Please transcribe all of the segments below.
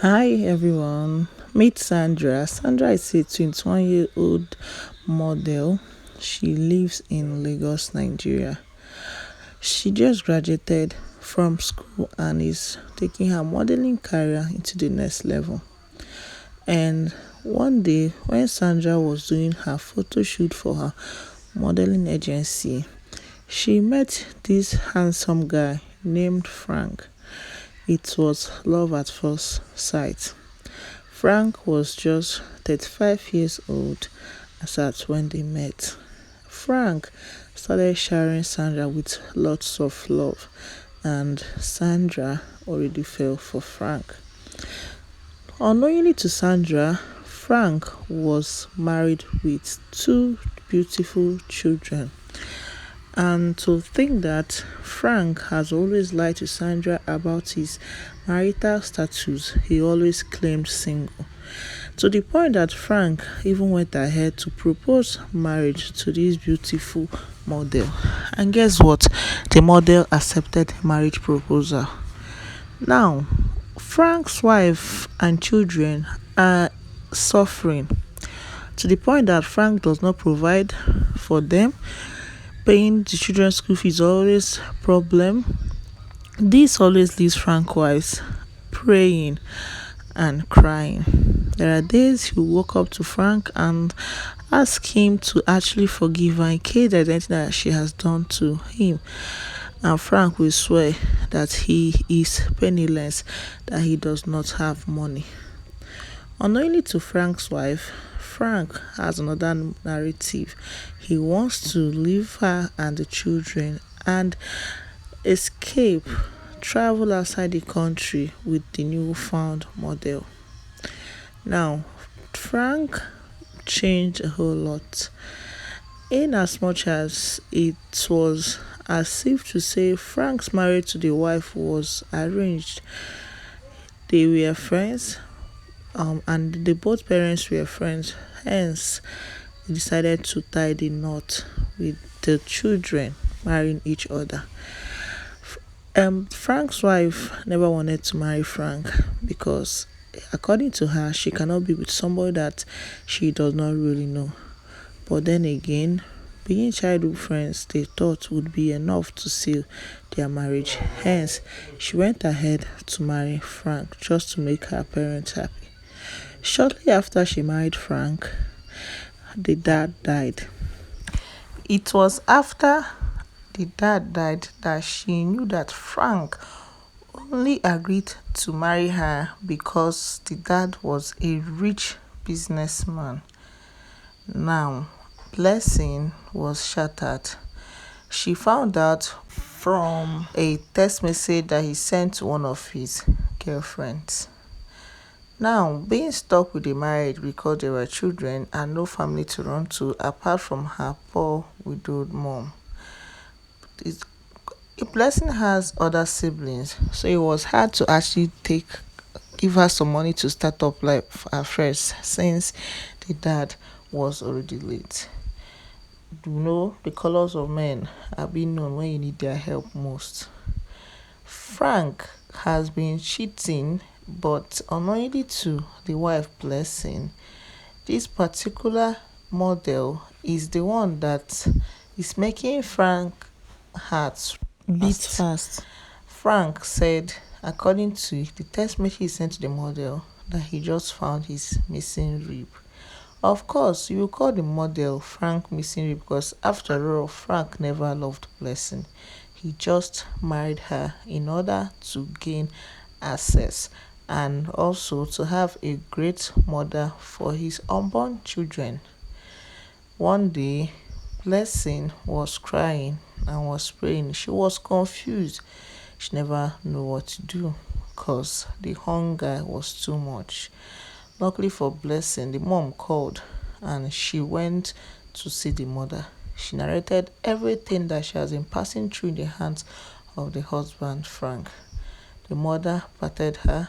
Hi everyone, meet Sandra. Sandra is a 21-year-old model. She lives in Lagos, Nigeria. She just graduated from school and is taking her modeling career into the next level. And one day, when Sandra was doing her photo shoot for her modeling agency, she met this handsome guy named Frank. It was love at first sight. Frank was just 35 years old as at when they met. Frank started showering Sandra with lots of love, and Sandra already fell for Frank. Unknowingly to Sandra, Frank was married with two beautiful children. And to think that Frank has always lied to Sandra about his marital status, he always claimed single. To the point that Frank even went ahead to propose marriage to this beautiful model. And guess what? The model accepted marriage proposal. Now, Frank's wife and children are suffering to the point that Frank does not provide for them. Paying the children's school fees always problem. This always leaves Frank wives praying and crying. There are days he woke up to Frank and ask him to actually forgive her in case there's anything that she has done to him. And Frank will swear that he is penniless, that he does not have money. Unknowingly to Frank's wife, Frank has another narrative. He wants to leave her and the children and escape, travel outside the country with the newfound model. Now, Frank changed a whole lot. In as much as it was as if to say Frank's marriage to the wife was arranged, they were friends, and the both parents were friends. Hence, they decided to tie the knot with the children marrying each other. Frank's wife never wanted to marry Frank because, according to her, she cannot be with somebody that she does not really know. But then again, being childhood friends, they thought would be enough to seal their marriage. Hence, she went ahead to marry Frank just to make her parents happy. Shortly after she married Frank, the dad died. It was after the dad died that she knew that Frank only agreed to marry her because the dad was a rich businessman. Now, blessing was shattered. She found out from a text message that he sent to one of his girlfriends. Now, being stuck with the marriage because there were children and no family to run to apart from her poor widowed mom. A blessing has other siblings, so it was hard to actually give her some money to start up life afresh since the dad was already late. You know, the colors of men are being known when you need their help most. Frank has been cheating, but unknowingly to the wife Blessing, this particular model is the one that is making Frank heart beat fast. Frank said, according to the text message he sent to the model, that he just found his missing rib. Of course, you will call the model Frank missing rib because, after all, Frank never loved Blessing. He just married her in order to gain access and also to have a great mother for his unborn children. One day, Blessing was crying and was praying. She was confused. She never knew what to do because the hunger was too much. Luckily for Blessing, the mom called and she went to see the mother. She narrated everything that she has been passing through in the hands of the husband, Frank. The mother patted her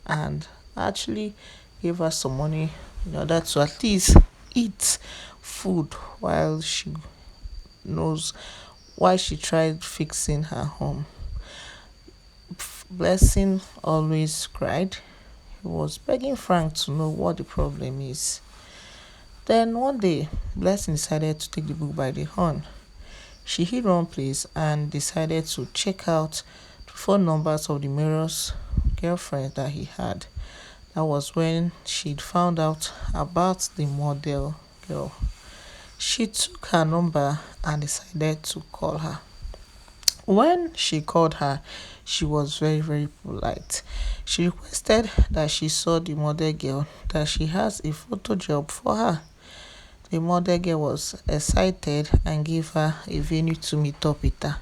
and actually gave her some money in order to at least eat food while knows she tried fixing her home. Blessing always cried. He was begging Frank to know what the problem is. Then one day, Blessing decided to take the book by the horn. She hid one place and decided to check out the phone numbers of the various girlfriends that he had. That was when she'd found out about the model girl. She took her number and decided to call her. When she called her, she was very, very polite. She requested that she saw the model girl, that she has a photo job for her. The model girl was excited and gave her a venue to meet up with her.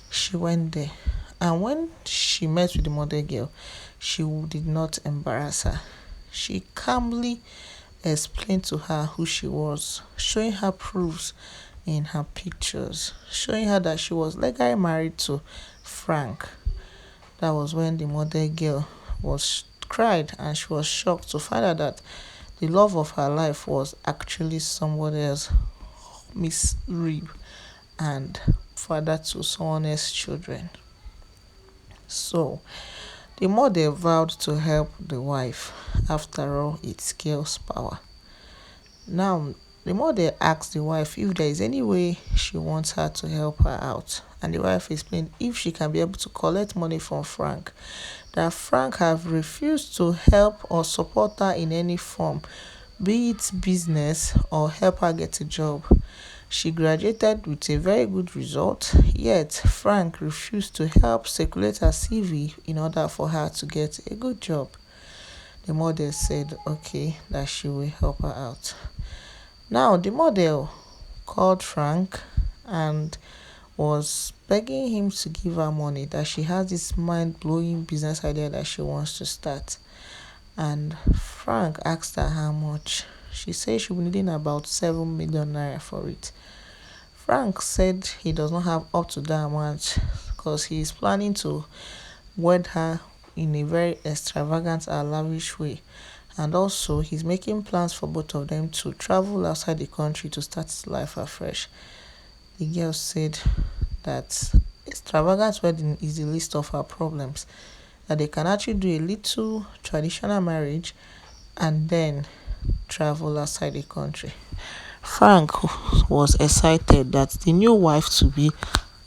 She went there, and when she met with the model girl, she did not embarrass her. She calmly explained to her who she was, showing her proofs in her pictures, showing her that she was legally married to Frank. That was when the model girl was cried and she was shocked to find out that the love of her life was actually somebody else, Miss Reeb, and father to someone else's children. So the mother vowed to help the wife. After all, it's girl's power. Now, the mother asked the wife if there is any way she wants her to help her out. And the wife explained if she can be able to collect money from Frank, that Frank have refused to help or support her in any form, be it business or help her get a job. She graduated with a very good result, yet Frank refused to help circulate her CV in order for her to get a good job. The mother said okay, that she will help her out. Now, the model called Frank and was begging him to give her money, that she has this mind blowing business idea that she wants to start. And Frank asked her how much. She said she will be needing about 7 million naira for it. Frank said he does not have up to that amount because he is planning to wed her in a very extravagant and lavish way. And also, he's making plans for both of them to travel outside the country to start life afresh. The girl said that extravagant wedding is the least of her problems, that they can actually do a little traditional marriage and then travel outside the country. Frank was excited that the new wife to be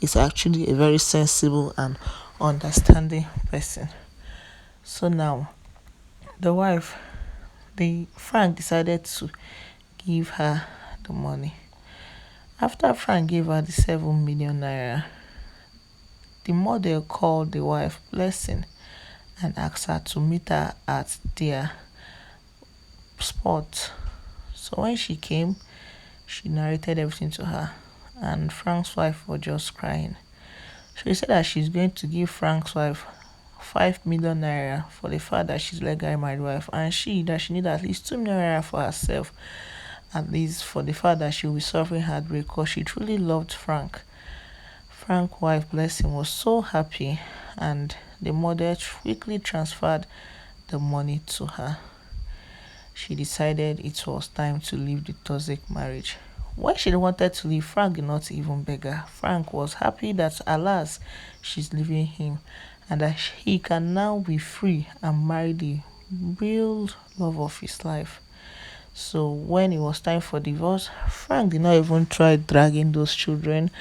is actually a very sensible and understanding person. So now, the wife, the Frank decided to give her the money. After Frank gave her the 7 million naira, the model called the wife Blessing and asked her to meet her at their spot. So when she came, she narrated everything to her, and Frank's wife was just crying. She said that she's going to give Frank's wife 5 million naira for the fact that she's legally married wife, and that she need at least 2 million naira for herself, at least for the fact that she will be suffering heartbreak because she truly loved Frank. Frank's wife Blessing was so happy, and the mother quickly transferred the money to her. She decided it was time to leave the toxic marriage. When she wanted to leave, Frank did not even beg her. Frank was happy that alas, she's leaving him and that he can now be free and marry the real love of his life. So when it was time for divorce, Frank did not even try dragging those children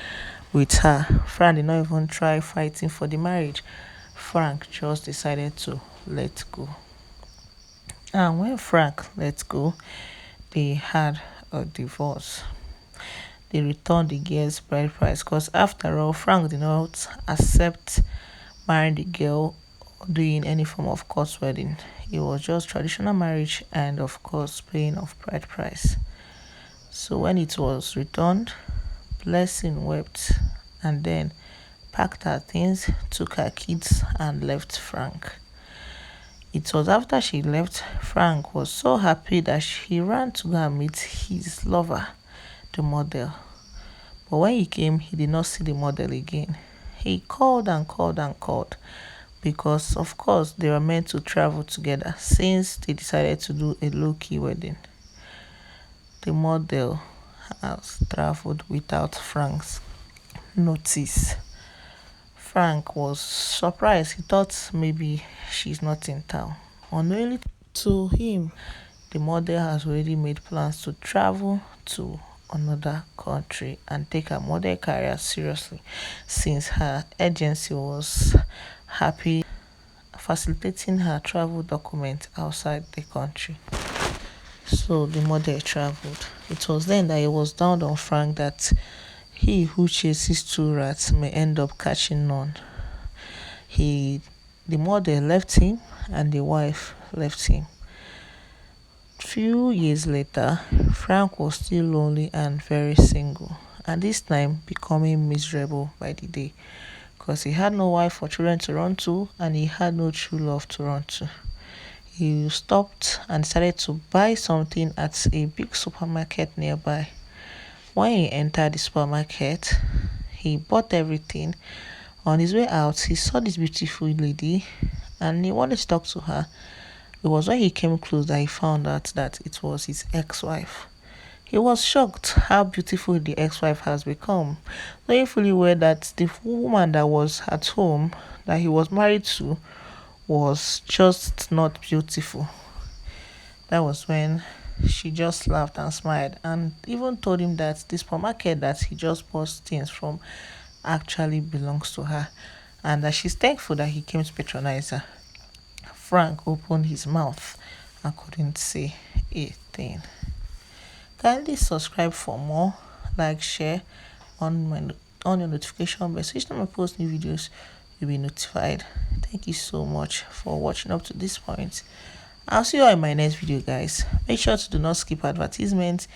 with her. Frank did not even try fighting for the marriage. Frank just decided to let go. And when Frank let go, they had a divorce. They returned the girl's bride price because after all, Frank did not accept marrying the girl or doing any form of court wedding. It was just traditional marriage and of course paying of bride price. So when it was returned, Blessing wept and then packed her things, took her kids and left Frank. It was after she left, Frank was so happy that he ran to go and meet his lover, the model. But when he came, he did not see the model again. He called and called and called because, of course, they were meant to travel together since they decided to do a low-key wedding. The model has traveled without Frank's notice. Frank was surprised. He thought maybe she's not in town. Unknowingly To him, the model has already made plans to travel to another country and take her model career seriously, since her agency was happy facilitating her travel documents outside the country. So the model traveled. It was then that it was dawned on Frank that he who chases two rats may end up catching none. He, the model left him and the wife left him. Few years later, Frank was still lonely and very single, and this time becoming miserable by the day, because he had no wife or children to run to and he had no true love to run to. He stopped and decided to buy something at a big supermarket nearby. When he entered the supermarket, he bought everything. On his way out, he saw this beautiful lady and he wanted to talk to her. It was when he came close that he found out that it was his ex-wife. He was shocked how beautiful the ex-wife has become, knowing fully well that the woman that was at home that he was married to was just not beautiful. That was when she just laughed and smiled and even told him that this supermarket that he just bought things from actually belongs to her and that she's thankful that he came to patronize her. Frank opened his mouth and couldn't say a thing. Kindly subscribe for more, like, share on your notification bell so each time I post new videos you'll be notified. Thank you so much for watching up to this point. I'll see you all in my next video, guys. Make sure to do not skip advertisements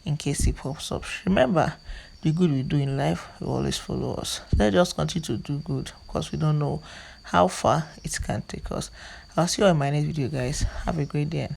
in case it pops up. Remember, the good we do in life will always follow us. Let's just continue to do good because we don't know how far it can take us. I'll see you all in my next video, guys. Have a great day.